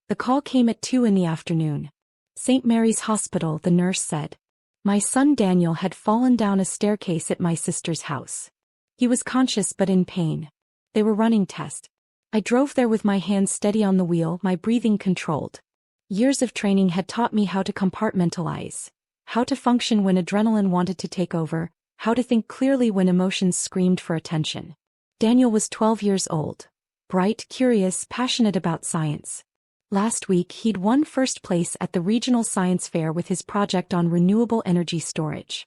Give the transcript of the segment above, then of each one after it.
The call came at 2 in the afternoon. St. Mary's Hospital, the nurse said. My son Daniel had fallen down a staircase at my sister's house. He was conscious but in pain. They were running tests. I drove there with my hands steady on the wheel, my breathing controlled. Years of training had taught me how to compartmentalize, how to function when adrenaline wanted to take over, how to think clearly when emotions screamed for attention. Daniel was 12 years old. Bright, curious, passionate about science. Last week he'd won first place at the regional science fair with his project on renewable energy storage.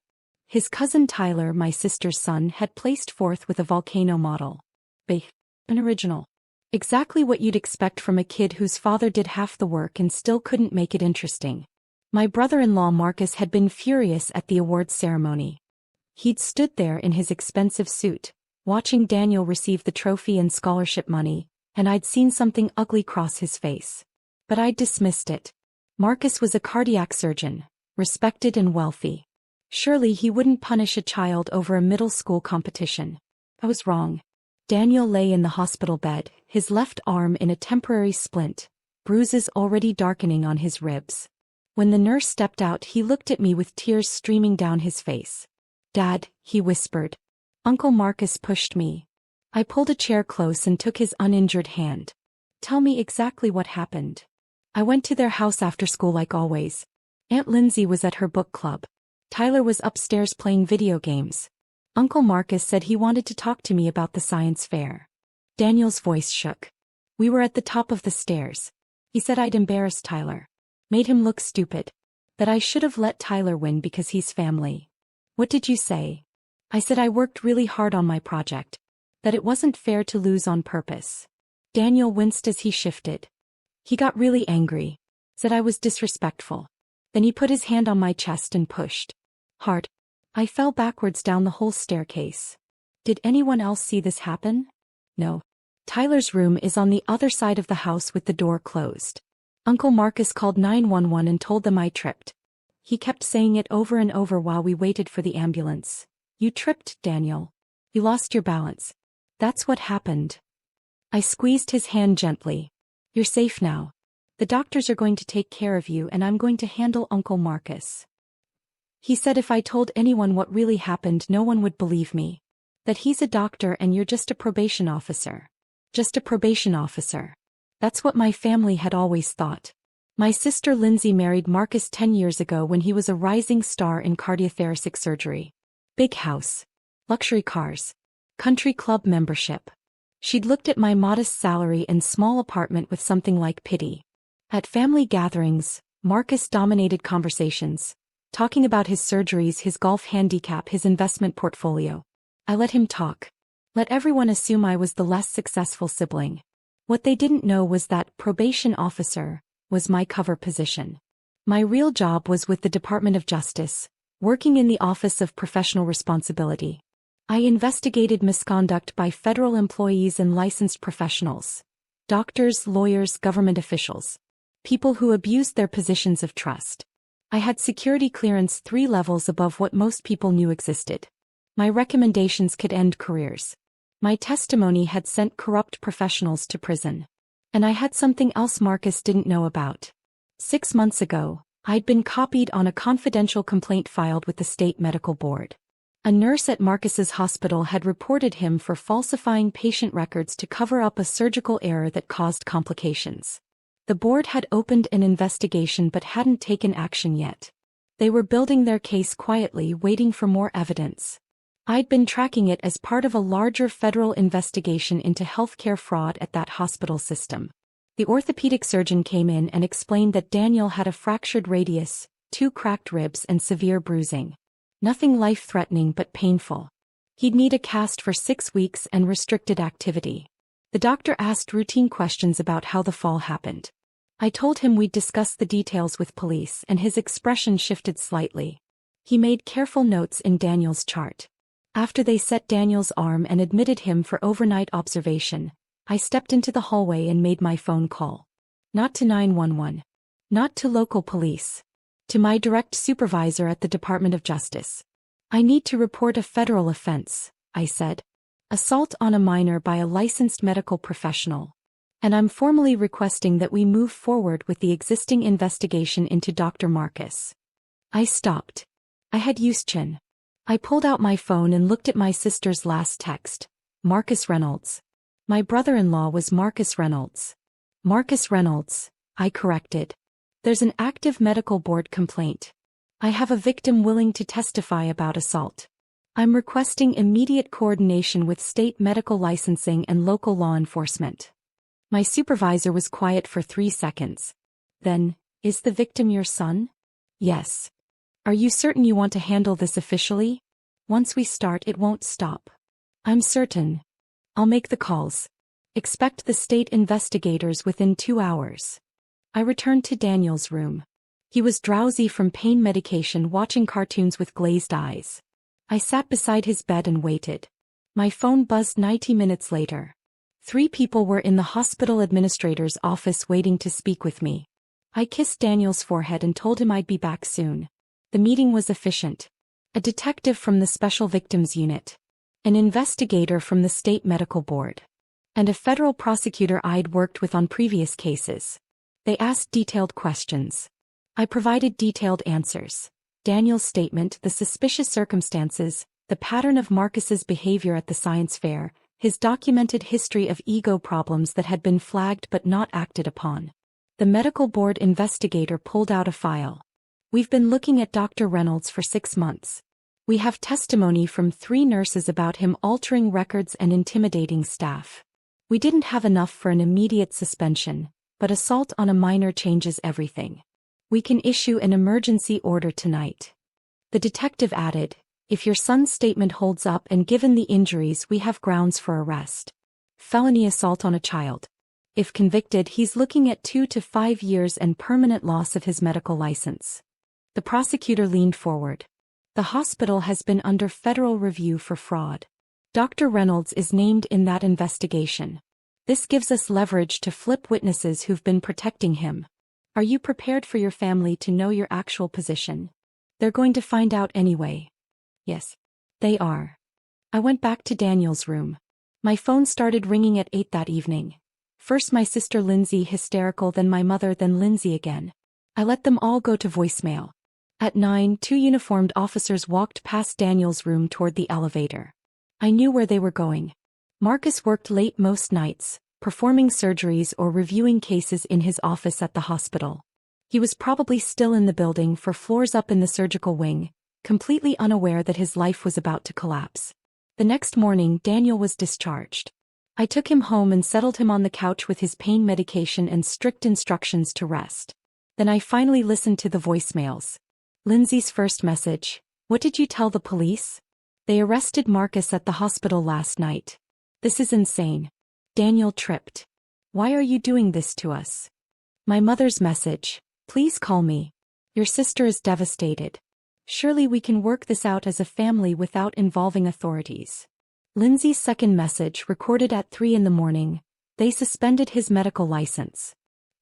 His cousin Tyler, my sister's son, had placed fourth with a volcano model. An original. Exactly what you'd expect from a kid whose father did half the work and still couldn't make it interesting. My brother-in-law Marcus had been furious at the awards ceremony. He'd stood there in his expensive suit, watching Daniel receive the trophy and scholarship money, and I'd seen something ugly cross his face. But I'd dismissed it. Marcus was a cardiac surgeon, respected and wealthy. Surely he wouldn't punish a child over a middle school competition. I was wrong. Daniel lay in the hospital bed, his left arm in a temporary splint, bruises already darkening on his ribs. When the nurse stepped out, he looked at me with tears streaming down his face. "Dad," he whispered. Uncle Marcus pushed me. I pulled a chair close and took his uninjured hand. "Tell me exactly what happened." I went to their house after school like always. Aunt Lindsay was at her book club. Tyler was upstairs playing video games. Uncle Marcus said he wanted to talk to me about the science fair. Daniel's voice shook. We were at the top of the stairs. He said I'd embarrassed Tyler. Made him look stupid. That I should have let Tyler win because he's family. "What did you say?" I said I worked really hard on my project. That it wasn't fair to lose on purpose. Daniel winced as he shifted. He got really angry. Said I was disrespectful. Then he put his hand on my chest and pushed. Hard. I fell backwards down the whole staircase. Did anyone else see this happen? No. Tyler's room is on the other side of the house with the door closed. Uncle Marcus called 911 and told them I tripped. He kept saying it over and over while we waited for the ambulance. "You tripped, Daniel. You lost your balance. That's what happened." I squeezed his hand gently. "You're safe now. The doctors are going to take care of you and I'm going to handle Uncle Marcus." He said if I told anyone what really happened no one would believe me. That he's a doctor and you're just a probation officer. Just a probation officer. That's what my family had always thought. My sister Lindsay married Marcus 10 years ago when he was a rising star in cardiothoracic surgery. Big house. Luxury cars. Country club membership. She'd looked at my modest salary and small apartment with something like pity. At family gatherings, Marcus dominated conversations, talking about his surgeries, his golf handicap, his investment portfolio. I let him talk. Let everyone assume I was the less successful sibling. What they didn't know was that probation officer was my cover position. My real job was with the Department of Justice, working in the Office of Professional Responsibility. I investigated misconduct by federal employees and licensed professionals. Doctors, lawyers, government officials. People who abused their positions of trust. I had security clearance 3 levels above what most people knew existed. My recommendations could end careers. My testimony had sent corrupt professionals to prison. And I had something else Marcus didn't know about. 6 months ago, I'd been copied on a confidential complaint filed with the state medical board. A nurse at Marcus's hospital had reported him for falsifying patient records to cover up a surgical error that caused complications. The board had opened an investigation but hadn't taken action yet. They were building their case quietly, waiting for more evidence. I'd been tracking it as part of a larger federal investigation into healthcare fraud at that hospital system. The orthopedic surgeon came in and explained that Daniel had a fractured radius, 2 cracked ribs and severe bruising. Nothing life-threatening but painful. He'd need a cast for 6 weeks and restricted activity. The doctor asked routine questions about how the fall happened. I told him we'd discuss the details with police and his expression shifted slightly. He made careful notes in Daniel's chart. After they set Daniel's arm and admitted him for overnight observation, I stepped into the hallway and made my phone call. Not to 911. Not to local police. To my direct supervisor at the Department of Justice. "I need to report a federal offense," I said. "Assault on a minor by a licensed medical professional." and I'm formally requesting that we move forward with the existing investigation into Dr. Marcus. I stopped. I had used chin. I pulled out my phone and looked at my sister's last text. Marcus Reynolds. My brother-in-law was Marcus Reynolds. Marcus Reynolds, I corrected. There's an active medical board complaint. I have a victim willing to testify about assault. I'm requesting immediate coordination with state medical licensing and local law enforcement. My supervisor was quiet for 3 seconds. Then, is the victim your son? Yes. Are you certain you want to handle this officially? Once we start, it won't stop. I'm certain. I'll make the calls. Expect the state investigators within 2 hours. I returned to Daniel's room. He was drowsy from pain medication, watching cartoons with glazed eyes. I sat beside his bed and waited. My phone buzzed 90 minutes later. 3 people were in the hospital administrator's office waiting to speak with me. I kissed Daniel's forehead and told him I'd be back soon. The meeting was efficient. A detective from the Special Victims Unit, an investigator from the State Medical Board, and a federal prosecutor I'd worked with on previous cases. They asked detailed questions. I provided detailed answers. Daniel's statement, the suspicious circumstances, the pattern of Marcus's behavior at the science fair, his documented history of ego problems that had been flagged but not acted upon. The medical board investigator pulled out a file. We've been looking at Dr. Reynolds for 6 months. We have testimony from 3 nurses about him altering records and intimidating staff. We didn't have enough for an immediate suspension, but assault on a minor changes everything. We can issue an emergency order tonight. The detective added, if your son's statement holds up and given the injuries, we have grounds for arrest. Felony assault on a child. If convicted, he's looking at 2 to 5 years and permanent loss of his medical license. The prosecutor leaned forward. The hospital has been under federal review for fraud. Dr. Reynolds is named in that investigation. This gives us leverage to flip witnesses who've been protecting him. Are you prepared for your family to know your actual position? They're going to find out anyway. Yes. They are. I went back to Daniel's room. My phone started ringing at 8 that evening. First my sister Lindsay, hysterical, then my mother, then Lindsay again. I let them all go to voicemail. At 9, 2 uniformed officers walked past Daniel's room toward the elevator. I knew where they were going. Marcus worked late most nights, performing surgeries or reviewing cases in his office at the hospital. He was probably still in the building 4 floors up in the surgical wing, completely unaware that his life was about to collapse. The next morning, Daniel was discharged. I took him home and settled him on the couch with his pain medication and strict instructions to rest. Then I finally listened to the voicemails. Lindsay's first message, what did you tell the police? They arrested Marcus at the hospital last night. This is insane. Daniel tripped. Why are you doing this to us? My mother's message, please call me. Your sister is devastated. Surely we can work this out as a family without involving authorities. Lindsay's second message, recorded at 3 in the morning, they suspended his medical license.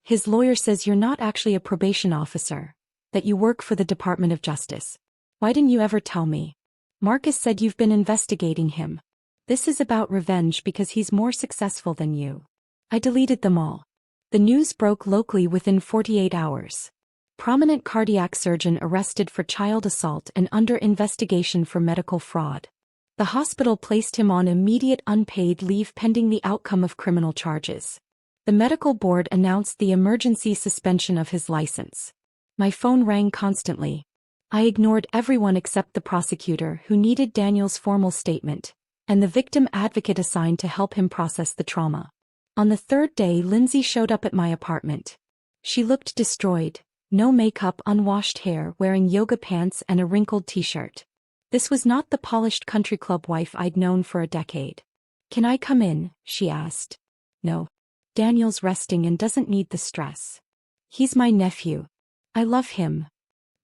His lawyer says you're not actually a probation officer, that you work for the Department of Justice. Why didn't you ever tell me? Marcus said you've been investigating him. This is about revenge because he's more successful than you. I deleted them all. The news broke locally within 48 hours. Prominent cardiac surgeon arrested for child assault and under investigation for medical fraud. The hospital placed him on immediate unpaid leave pending the outcome of criminal charges. The medical board announced the emergency suspension of his license. My phone rang constantly. I ignored everyone except the prosecutor, who needed Daniel's formal statement, and the victim advocate assigned to help him process the trauma. On the 3rd day, Lindsay showed up at my apartment. She looked destroyed, no makeup, unwashed hair, wearing yoga pants and a wrinkled t-shirt. This was not the polished country club wife I'd known for a decade. Can I come in? She asked. No. Daniel's resting and doesn't need the stress. He's my nephew. I love him.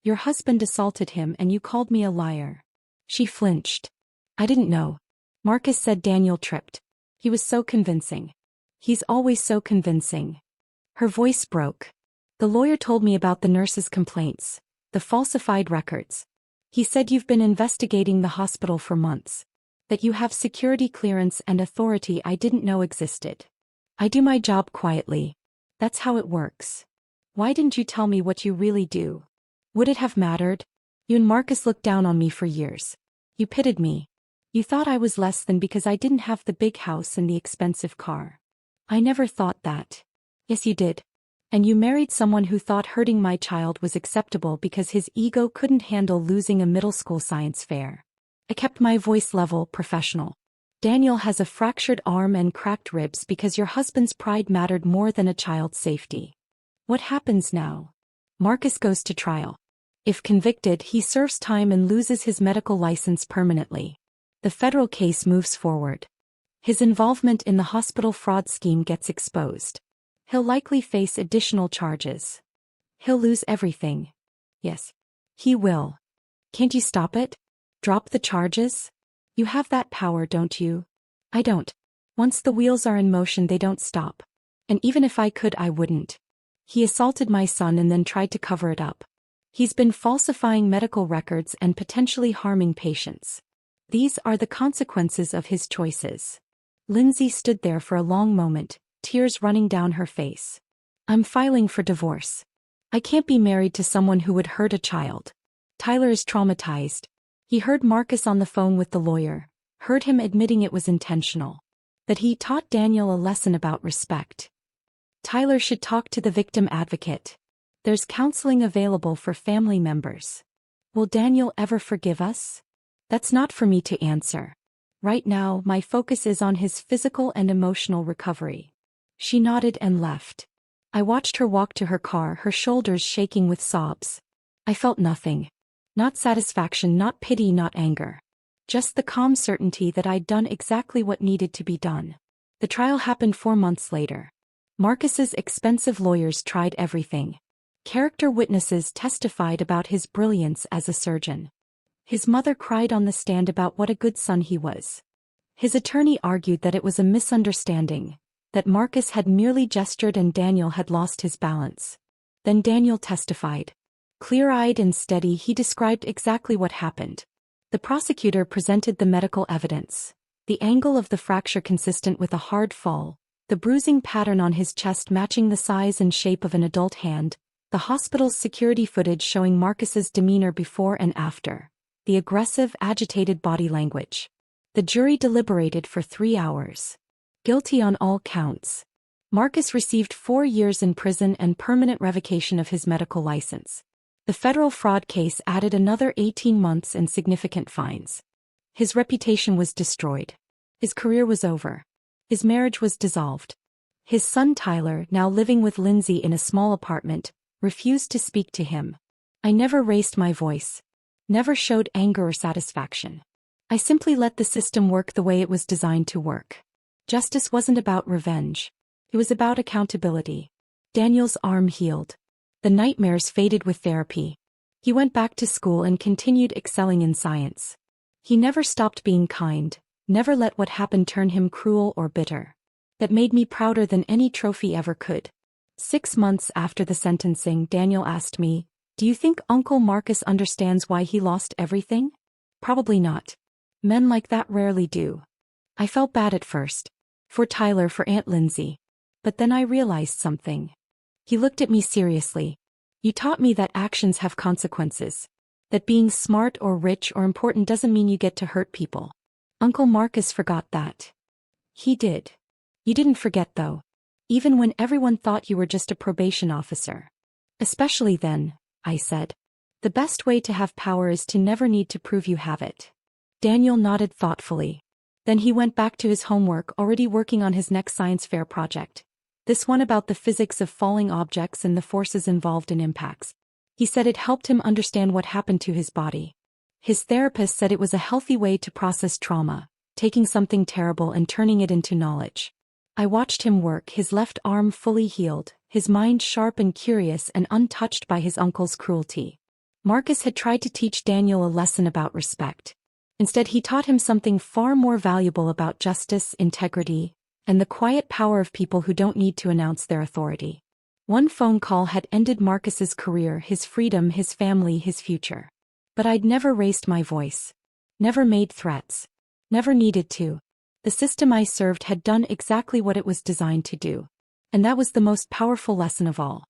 Your husband assaulted him and you called me a liar. She flinched. I didn't know. Marcus said. Daniel tripped. He was so convincing. He's always so convincing. Her voice broke. The lawyer told me about the nurse's complaints, the falsified records. He said you've been investigating the hospital for months. That you have security clearance and authority I didn't know existed. I do my job quietly. That's how it works. Why didn't you tell me what you really do? Would it have mattered? You and Marcus looked down on me for years. You pitied me. You thought I was less than because I didn't have the big house and the expensive car. I never thought that. Yes, you did. And you married someone who thought hurting my child was acceptable because his ego couldn't handle losing a middle school science fair. I kept my voice level, professional. Daniel has a fractured arm and cracked ribs because your husband's pride mattered more than a child's safety. What happens now? Marcus goes to trial. If convicted, he serves time and loses his medical license permanently. The federal case moves forward. His involvement in the hospital fraud scheme gets exposed. He'll likely face additional charges. He'll lose everything. Yes. He will. Can't you stop it? Drop the charges? You have that power, don't you? I don't. Once the wheels are in motion, they don't stop. And even if I could, I wouldn't. He assaulted my son and then tried to cover it up. He's been falsifying medical records and potentially harming patients. These are the consequences of his choices. Lindsay stood there for a long moment, tears running down her face. I'm filing for divorce. I can't be married to someone who would hurt a child. Tyler is traumatized. He heard Marcus on the phone with the lawyer, heard him admitting it was intentional. That he taught Daniel a lesson about respect. Tyler should talk to the victim advocate. There's counseling available for family members. Will Daniel ever forgive us? That's not for me to answer. Right now, my focus is on his physical and emotional recovery. She nodded and left. I watched her walk to her car, her shoulders shaking with sobs. I felt nothing. Not satisfaction, not pity, not anger. Just the calm certainty that I'd done exactly what needed to be done. The trial happened 4 months later. Marcus's expensive lawyers tried everything. Character witnesses testified about his brilliance as a surgeon. His mother cried on the stand about what a good son he was. His attorney argued that it was a misunderstanding, that Marcus had merely gestured and Daniel had lost his balance. Then Daniel testified. Clear-eyed and steady, he described exactly what happened. The prosecutor presented the medical evidence. The angle of the fracture consistent with a hard fall, the bruising pattern on his chest matching the size and shape of an adult hand, the hospital's security footage showing Marcus's demeanor before and after, the aggressive, agitated body language. The jury deliberated for 3 hours. Guilty on all counts. Marcus received 4 years in prison and permanent revocation of his medical license. The federal fraud case added another 18 months and significant fines. His reputation was destroyed. His career was over. His marriage was dissolved. His son Tyler, now living with Lindsay in a small apartment, refused to speak to him. I never raised my voice. Never showed anger or satisfaction. I simply let the system work the way it was designed to work. Justice wasn't about revenge. It was about accountability. Daniel's arm healed. The nightmares faded with therapy. He went back to school and continued excelling in science. He never stopped being kind, never let what happened turn him cruel or bitter. That made me prouder than any trophy ever could. 6 months after the sentencing, Daniel asked me, "Do you think Uncle Marcus understands why he lost everything?" Probably not. Men like that rarely do. I felt bad at first. For Tyler, for Aunt Lindsay. But then I realized something. He looked at me seriously. "You taught me that actions have consequences. That being smart or rich or important doesn't mean you get to hurt people. Uncle Marcus forgot that." He did. You didn't forget though. Even when everyone thought you were just a probation officer. Especially then, I said. The best way to have power is to never need to prove you have it. Daniel nodded thoughtfully. Then he went back to his homework, already working on his next science fair project. This one about the physics of falling objects and the forces involved in impacts. He said it helped him understand what happened to his body. His therapist said it was a healthy way to process trauma, taking something terrible and turning it into knowledge. I watched him work, his left arm fully healed, his mind sharp and curious and untouched by his uncle's cruelty. Marcus had tried to teach Daniel a lesson about respect. Instead, he taught him something far more valuable about justice, integrity, and the quiet power of people who don't need to announce their authority. One phone call had ended Marcus's career, his freedom, his family, his future. But I'd never raised my voice. Never made threats. Never needed to. The system I served had done exactly what it was designed to do. And that was the most powerful lesson of all.